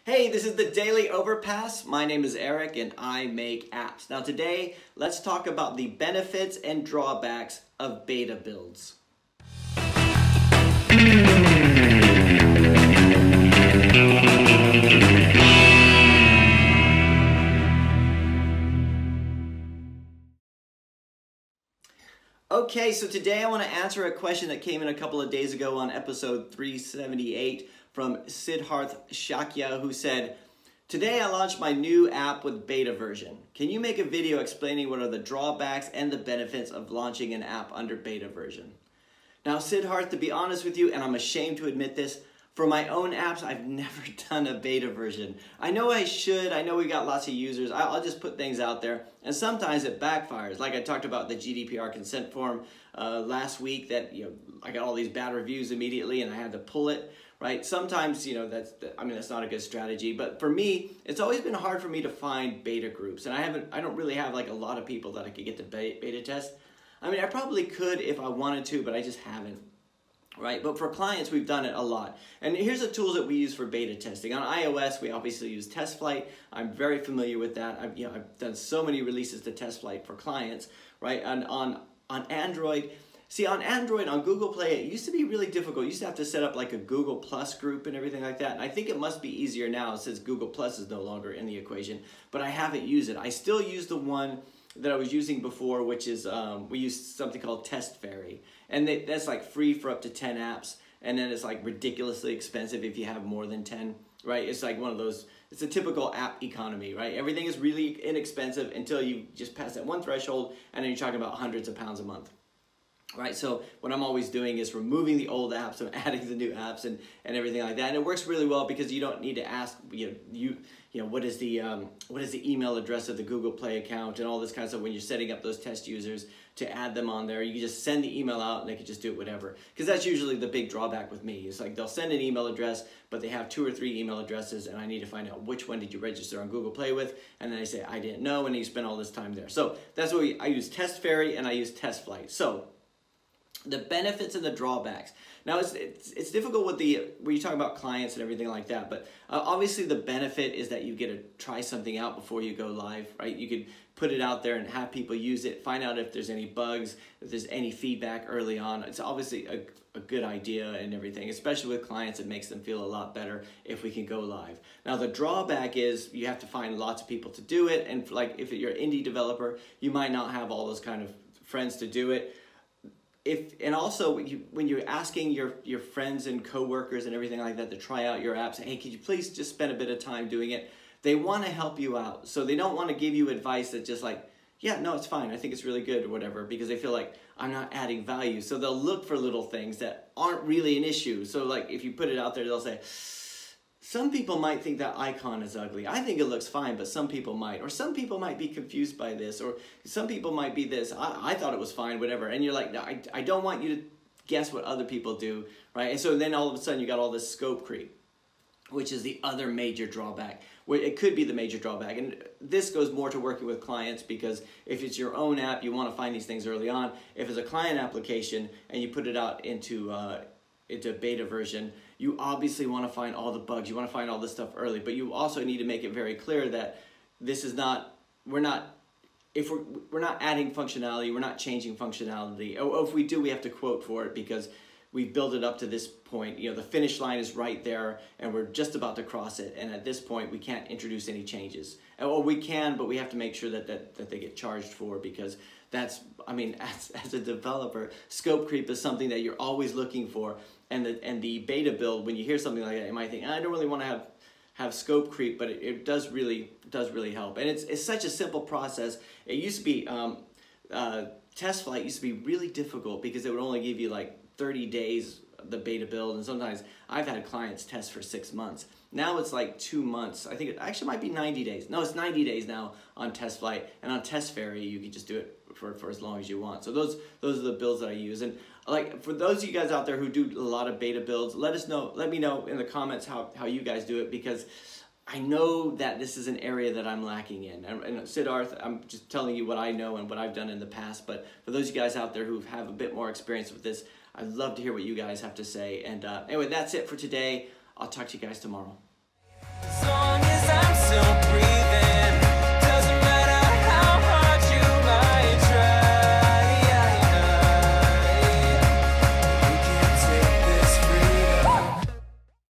Hey, this is the Daily Overpass. My name is Eric and I make apps. Now today, let's talk about the benefits and drawbacks of beta builds. Okay, so today I want to answer a question that came in a couple of days ago on episode 378 from Siddharth Shakya, who said, "Today I launched my new app with beta version. Can you make a video explaining what are the drawbacks and the benefits of launching an app under beta version?" Now, Siddharth, to be honest with you, and I'm ashamed to admit this, for my own apps, I've never done a beta version. I know I should. I know we got lots of users. I'll just put things out there, and sometimes it backfires. Like I talked about the GDPR consent form last week that I got all these bad reviews immediately, and I had to pull it. Right? Sometimes that's not a good strategy. But for me, it's always been hard for me to find beta groups, and I don't really have like a lot of people that I could get to beta test. I mean, I probably could if I wanted to, but I just haven't. Right, but for clients, we've done it a lot. And here's the tools that we use for beta testing. On iOS, we obviously use TestFlight. I'm very familiar with that. I've done so many releases to TestFlight for clients, right? And on Android, on Android, on Google Play, it used to be really difficult. You used to have to set up like a Google Plus group and everything like that. And I think it must be easier now since Google Plus is no longer in the equation, but I haven't used it. I still use the one that I was using before, which is, we use something called Test Fairy. And that's like free for up to 10 apps. And then it's like ridiculously expensive if you have more than 10, right? It's like one of those, it's a typical app economy, right? Everything is really inexpensive until you just pass that one threshold, and then you're talking about hundreds of pounds a month. Right, so what I'm always doing is removing the old apps and adding the new apps and everything like that, and it works really well because you don't need to ask what is the email address of the Google Play account and all this kind of stuff when you're setting up those test users to add them on there. You can just send the email out and they can just do it whatever, because that's usually the big drawback with me. It's like they'll send an email address, but they have 2 or 3 email addresses, and I need to find out which one did you register on Google Play with, and then I say I didn't know, and you spend all this time there. So that's what I use Test Fairy and I use TestFlight. So the benefits and the drawbacks. Now, it's difficult when you talk about clients and everything like that, but obviously the benefit is that you get to try something out before you go live, right? You could put it out there and have people use it, find out if there's any bugs, if there's any feedback early on. It's obviously a good idea and everything, especially with clients. It makes them feel a lot better if we can go live. Now, the drawback is you have to find lots of people to do it, and like if you're an indie developer, you might not have all those kind of friends to do it. And also when you're asking your friends and coworkers and everything like that to try out your apps, hey, could you please just spend a bit of time doing it? They want to help you out, so they don't want to give you advice that's just like, yeah, no, it's fine, I think it's really good or whatever, because they feel like I'm not adding value. So they'll look for little things that aren't really an issue. So like if you put it out there, they'll say, some people might think that icon is ugly. I think it looks fine, but some people might. Or some people might be confused by this. Or some people might be this. I thought it was fine, whatever. And you're like, no, I don't want you to guess what other people do, right? And so then all of a sudden you got all this scope creep, which is the other major drawback. It could be the major drawback. And this goes more to working with clients, because if it's your own app, you want to find these things early on. If it's a client application and you put it out into beta version, you obviously want to find all the bugs, you want to find all this stuff early, but you also need to make it very clear that this is not, we're not adding functionality, we're not changing functionality. Or if we do, we have to quote for it because we built it up to this point. The finish line is right there and we're just about to cross it, and at this point we can't introduce any changes. Or we can, but we have to make sure that they get charged for, because that's, as a developer, scope creep is something that you're always looking for. And the beta build, when you hear something like that, you might think, I don't really want to have scope creep, but it does really help. And it's such a simple process. It used to be, TestFlight used to be really difficult because it would only give you like 30 days the beta build, and sometimes I've had clients test for 6 months. Now it's like 2 months. I think it actually might be 90 days. No, it's 90 days now on TestFlight, and on Test Fairy you can just do it for as long as you want. So those are the builds that I use. And like for those of you guys out there who do a lot of beta builds, let me know in the comments how you guys do it, because I know that this is an area that I'm lacking in. And Siddharth, I'm just telling you what I know and what I've done in the past, but for those of you guys out there who have a bit more experience with this, I'd love to hear what you guys have to say. And anyway, that's it for today. I'll talk to you guys tomorrow.